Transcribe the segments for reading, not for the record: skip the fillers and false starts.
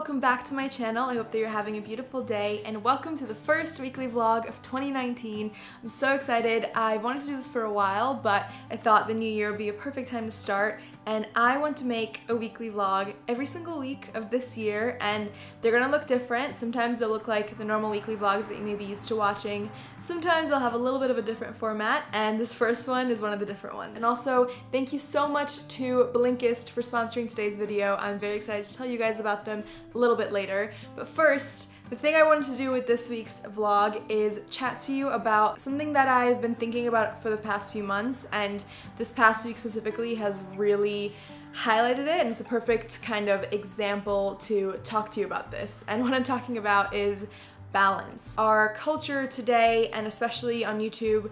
welcome back to my channel. I hope that you're having a beautiful day and welcome to the first weekly vlog of 2019. I'm so excited. I've wanted to do this for a while, but I thought the new year would be a perfect time to start, and I want to make a weekly vlog every single week of this year, and they're gonna look different. Sometimes they'll look like the normal weekly vlogs that you may be used to watching. Sometimes they'll have a little bit of a different format, and this first one is one of the different ones. And also, thank you so much to Blinkist for sponsoring today's video. I'm very excited to tell you guys about them a little bit later. But first, the thing I wanted to do with this week's vlog is chat to you about something that I've been thinking about for the past few months, and this past week specifically has really highlighted it, and it's a perfect kind of example to talk to you about this. And what I'm talking about is balance. Our culture today, and especially on YouTube,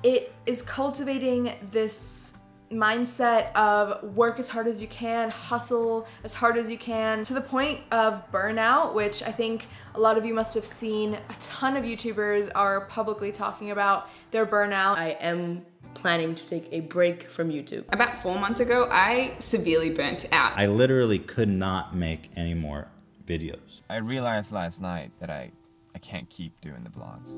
it is cultivating this mindset of work as hard as you can, hustle as hard as you can, to the point of burnout, which I think a lot of you must have seen. A ton of YouTubers are publicly talking about their burnout. I am planning to take a break from YouTube. About 4 months ago, I severely burnt out. I literally could not make any more videos. I realized last night that I can't keep doing the vlogs.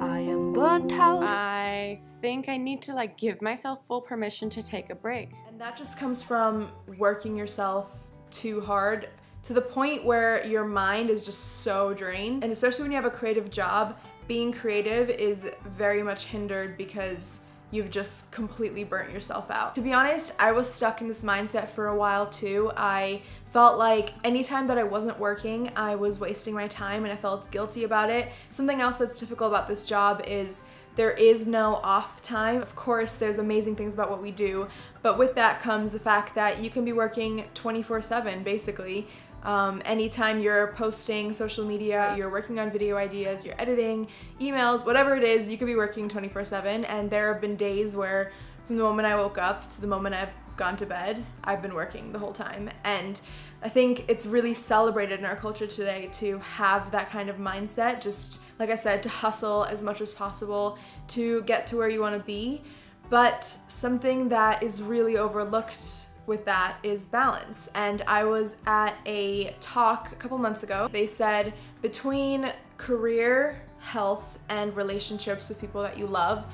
I am burnt out. I think I need to give myself full permission to take a break. And that just comes from working yourself too hard to the point where your mind is just so drained. And especially when you have a creative job, being creative is very much hindered because you've just completely burnt yourself out. To be honest, I was stuck in this mindset for a while too. I felt like anytime that I wasn't working, I was wasting my time, and I felt guilty about it. Something else that's difficult about this job is there is no off time. Of course, there's amazing things about what we do, but with that comes the fact that you can be working 24/7 basically. Anytime you're posting social media, you're working on video ideas, you're editing, emails, whatever it is, you could be working 24/7. And there have been days where from the moment I woke up to the moment I've gone to bed, I've been working the whole time. And I think it's really celebrated in our culture today to have that kind of mindset, just like I said, to hustle as much as possible to get to where you want to be. But something that is really overlooked with that is balance. And I was at a talk a couple months ago. They said between career, health, and relationships with people that you love,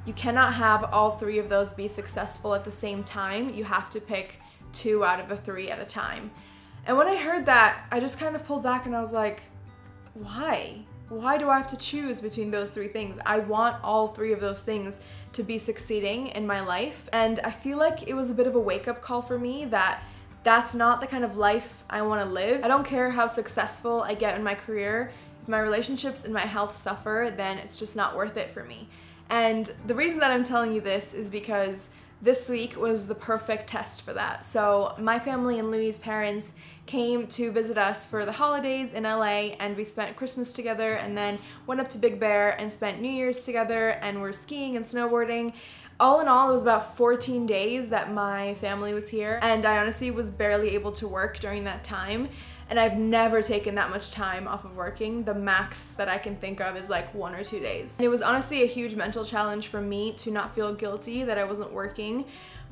you cannot have all three of those be successful at the same time. You have to pick 2 out of the 3 at a time. And when I heard that, I just kind of pulled back and I was like, why? Why do I have to choose between those 3 things? I want all 3 of those things to be succeeding in my life. And I feel like it was a bit of a wake-up call for me that that's not the kind of life I want to live. I don't care how successful I get in my career. If my relationships and my health suffer, then it's just not worth it for me. And the reason that I'm telling you this is because this week was the perfect test for that. So my family and Louis' parents came to visit us for the holidays in LA, and we spent Christmas together and then went up to Big Bear and spent New Year's together, and we're skiing and snowboarding. All in all, it was about 14 days that my family was here, and I honestly was barely able to work during that time. And I've never taken that much time off of working. The max that I can think of is like 1 or 2 days. And it was honestly a huge mental challenge for me to not feel guilty that I wasn't working.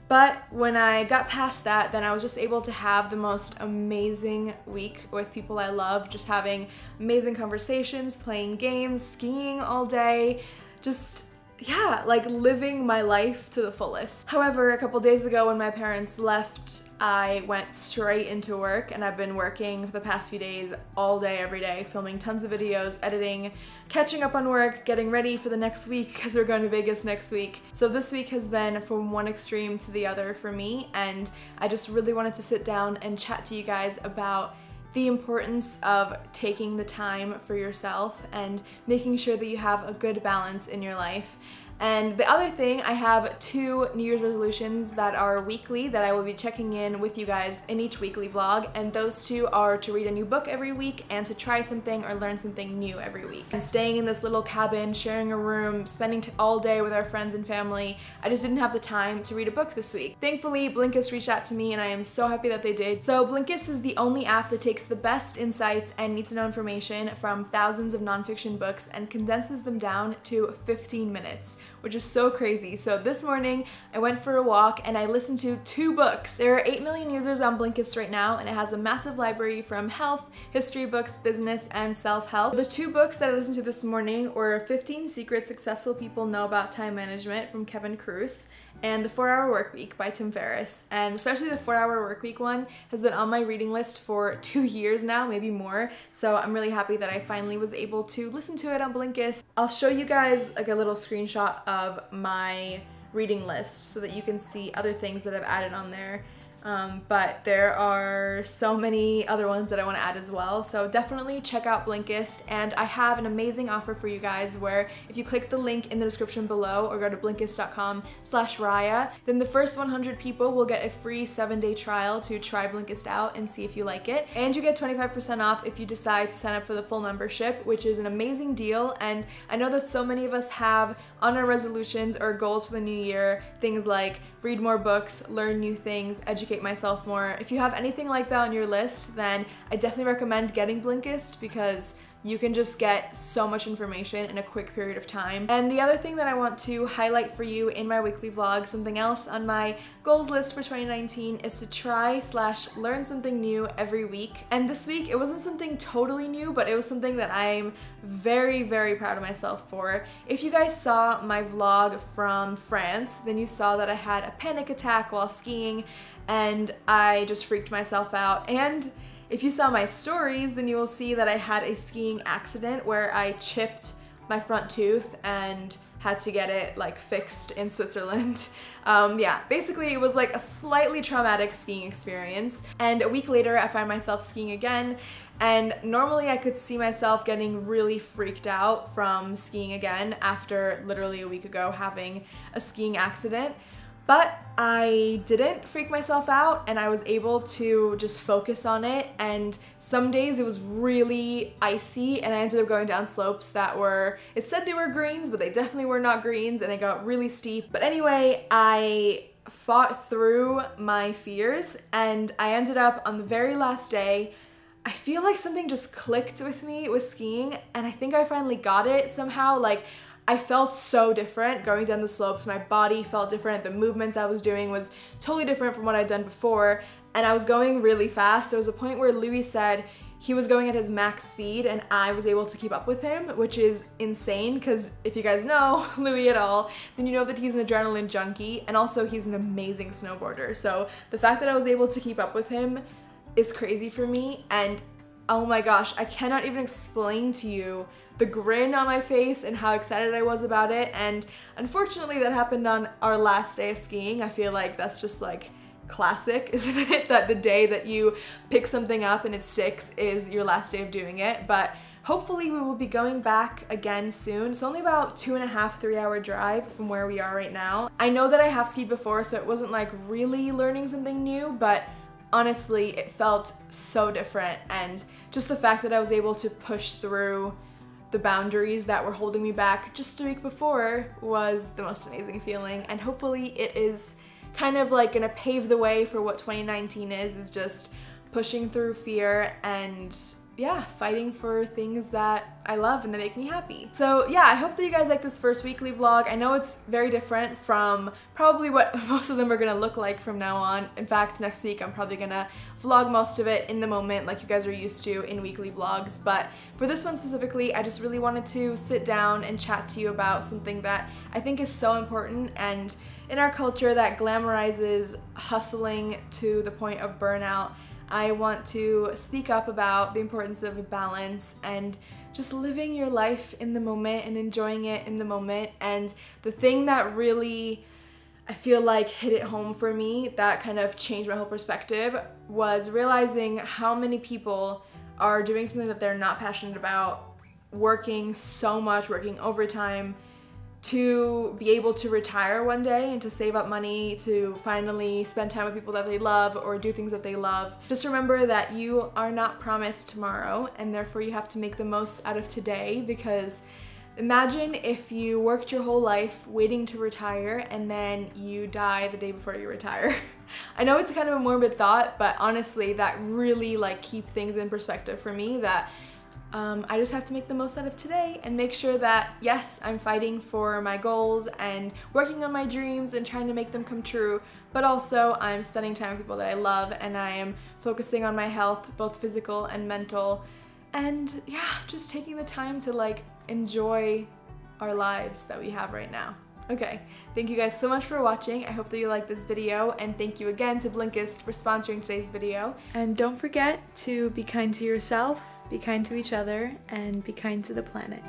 But when I got past that, then I was just able to have the most amazing week with people I love, just having amazing conversations, playing games, skiing all day, just yeah, like living my life to the fullest. However, a couple days ago when my parents left, I went straight into work, and I've been working for the past few days all day, every day, filming tons of videos, editing, catching up on work, getting ready for the next week because we're going to Vegas next week. So this week has been from one extreme to the other for me, and I just really wanted to sit down and chat to you guys about the importance of taking the time for yourself and making sure that you have a good balance in your life. And the other thing, I have 2 New Year's resolutions that are weekly that I will be checking in with you guys in each weekly vlog, and those 2 are to read a new book every week and to try something or learn something new every week. And staying in this little cabin, sharing a room, spending all day with our friends and family, I just didn't have the time to read a book this week. Thankfully, Blinkist reached out to me, and I am so happy that they did. So Blinkist is the only app that takes the best insights and need-to-know information from thousands of nonfiction books and condenses them down to 15 minutes. which is so crazy. So this morning I went for a walk and I listened to 2 books. There are 8 million users on Blinkist right now, and it has a massive library from health, history books, business, and self-help. The 2 books that I listened to this morning were 15 Secrets Successful People Know About Time Management from Kevin Kruse and The 4-Hour Workweek by Tim Ferriss. And especially the 4-Hour Workweek one has been on my reading list for 2 years now, maybe more. So I'm really happy that I finally was able to listen to it on Blinkist. I'll show you guys like a little screenshot of my reading list so that you can see other things that I've added on there. But there are so many other ones that I want to add as well, so definitely check out Blinkist. And I have an amazing offer for you guys where if you click the link in the description below or go to blinkist.com/Raya, then the first 100 people will get a free 7-day trial to try Blinkist out and see if you like it. And you get 25% off if you decide to sign up for the full membership, which is an amazing deal. And I know that so many of us have on our resolutions or goals for the new year things like read more books, learn new things, educate myself more. If you have anything like that on your list, then I definitely recommend getting Blinkist because you can just get so much information in a quick period of time. And the other thing that I want to highlight for you in my weekly vlog, something else on my goals list for 2019, is to try/learn something new every week. And this week, it wasn't something totally new, but it was something that I'm very, very proud of myself for. If you guys saw my vlog from France, then you saw that I had a panic attack while skiing and I just freaked myself out. And if you saw my stories, then you will see that I had a skiing accident where I chipped my front tooth and had to get it like fixed in Switzerland. Yeah, basically it was like a slightly traumatic skiing experience. And a week later, I find myself skiing again. And normally I could see myself getting really freaked out from skiing again after literally a week ago having a skiing accident. But I didn't freak myself out and I was able to just focus on it. And some days it was really icy and I ended up going down slopes that were, it said they were greens, but they definitely were not greens, and it got really steep. But anyway, I fought through my fears and I ended up on the very last day. I feel like something just clicked with me with skiing and I think I finally got it somehow. Like, I felt so different going down the slopes. My body felt different. The movements I was doing was totally different from what I'd done before. And I was going really fast. There was a point where Louis said he was going at his max speed and I was able to keep up with him, which is insane because if you guys know Louis at all, then you know that he's an adrenaline junkie and also he's an amazing snowboarder. So the fact that I was able to keep up with him is crazy for me. And oh my gosh, I cannot even explain to you the grin on my face and how excited I was about it. And unfortunately that happened on our last day of skiing. I feel like that's just like classic, isn't it? That the day that you pick something up and it sticks is your last day of doing it. But hopefully we will be going back again soon. It's only about 2.5–3 hour drive from where we are right now. I know that I have skied before, so it wasn't like really learning something new, but honestly it felt so different. And just the fact that I was able to push through the boundaries that were holding me back just a week before was the most amazing feeling. And hopefully it is kind of like gonna pave the way for what 2019 is just pushing through fear and yeah, fighting for things that I love and that make me happy. So yeah, I hope that you guys like this first weekly vlog. I know it's very different from probably what most of them are gonna look like from now on. In fact, next week I'm probably gonna vlog most of it in the moment like you guys are used to in weekly vlogs. But for this one specifically, I just really wanted to sit down and chat to you about something that I think is so important and in our culture that glamorizes hustling to the point of burnout. I want to speak up about the importance of balance and just living your life in the moment and enjoying it in the moment. And the thing that really, I feel like hit it home for me, that kind of changed my whole perspective, was realizing how many people are doing something that they're not passionate about, working so much, working overtime, to be able to retire one day and to save up money to finally spend time with people that they love or do things that they love. Just remember that you are not promised tomorrow and therefore you have to make the most out of today, because imagine if you worked your whole life waiting to retire and then you die the day before you retire. I know it's kind of a morbid thought, but honestly that really like keep things in perspective for me, that I just have to make the most out of today and make sure that, yes, I'm fighting for my goals and working on my dreams and trying to make them come true, but also I'm spending time with people that I love and I am focusing on my health, both physical and mental, and yeah, just taking the time to like enjoy our lives that we have right now. Okay, thank you guys so much for watching. I hope that you liked this video, and thank you again to Blinkist for sponsoring today's video. And don't forget to be kind to yourself, be kind to each other, and be kind to the planet.